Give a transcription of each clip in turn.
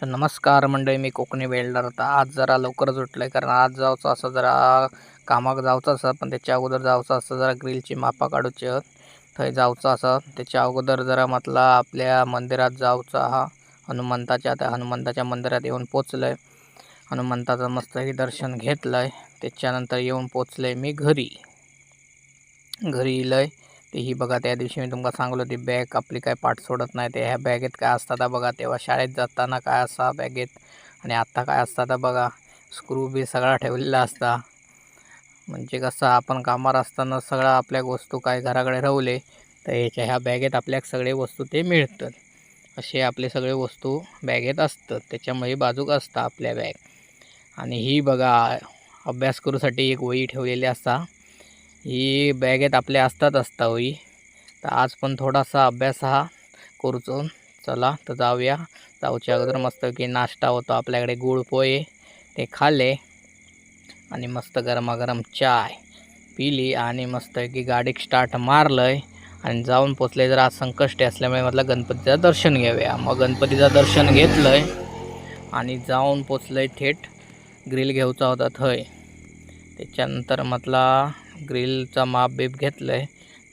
तर नमस्कार मंडळी, मी कोकणी वेल्डर. तर आज जरा लवकरच उठलं आहे, कारण आज जाऊचं असं जरा कामाक जाऊचं असं, पण त्याच्या अगोदर जाऊचं असं जरा ग्रिलची मापा काढूची आहेत. थंय जाऊचं असं. त्याच्या अगोदर जरा म्हटलं आपल्या मंदिरात जाऊचा हा हनुमंताच्या. त्या हनुमंताच्या मंदिरात येऊन पोचलं आहे. हनुमंताचं मस्तही दर्शन घेतलं आहे. त्याच्यानंतर येऊन पोचलं आहे मी घरी. घरी इलंय ते ही बघा, त्या दिवशी मी तुमका सांगलो ती बॅग आपली काय पाठ सोडत नाही. ते ह्या बॅगेत काय असतात बघा, तेव्हा शाळेत जाताना काय असा बॅगेत, आणि आत्ता काय असतात बघा, स्क्रू बी सगळा ठेवलेला असता. म्हणजे कसं आपण कामावर असताना सगळं आपल्या वस्तू काय घराकडे राहले तर ह्याच्या ह्या बॅगेत आपल्या सगळे वस्तू ते मिळतात. असे आपले सगळे वस्तू बॅगेत असतात, त्याच्यामुळे बाजूक असतं आपल्या बॅग. आणि ही बघा, अभ्यास करूसाठी एक वही ठेवलेली असता. ही बॅगेत आपल्या असता होई. तर आज पण थोडासा अभ्यास हा करूचो. चला तर जाऊया. जाऊच्या अगोदर मस्त की नाश्ता होता आपल्याकडे, गुळ पोहे ते खाल्ले आणि मस्त गरमागरम चाय पिली आणि मस्त की गाडीक स्टार्ट मारलंय आणि जाऊन पोचले. जर आज संकष्टी असल्यामुळे म्हटलं गणपतीचं दर्शन घेऊया. मग गणपतीचं दर्शन घेतलंय आणि जाऊन पोचलंय थेट ग्रिल घेऊचा होता थंय. त्याच्यानंतर म्हटला ग्रिलचा माप बीप घेतलंय.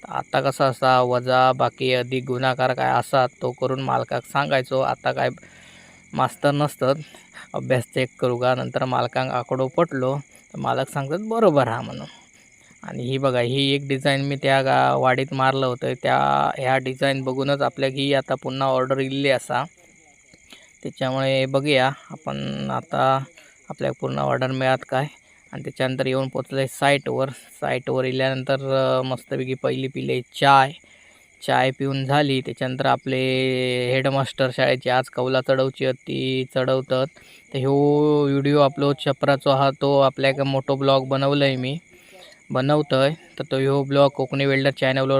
आता कसा असा वजा बाकी अधिक गुणाकार काय असा तो करून मालकाक सांगायचो. आता काय मास्तर नसतात, अभ्यास चेक करू का, नंतर मालकांक आकडो पटलो तर मालक सांगतात बरोबर हा म्हणून. आणि ही बघा, ही एक डिझाईन मी त्या वाडीत मारलं होतं. ह्या डिझाईन बघूनच आपल्याक ही आता पुन्हा ऑर्डर इल्ली असा. त्याच्यामुळे बघूया आपण आता आपल्याला पूर्ण ऑर्डर मिळत काय. आणि त्याच्यानंतर येऊन पोचले साईटवर इल्यानंतर मस्तपैकी पहिली पिले चाय पिऊन झाली. त्याच्यानंतर आपले हेडमास्टर शाळेची आज कौला चढवची ती चढवतात. तर ह्यो व्हिडिओ अपलोड चपराचो हा तो आपल्या मोठो ब्लॉग बनवलं आहे मी बनवतोय. तर तो ह्यो ब्लॉग कोकणी वेल्डर चॅनलवर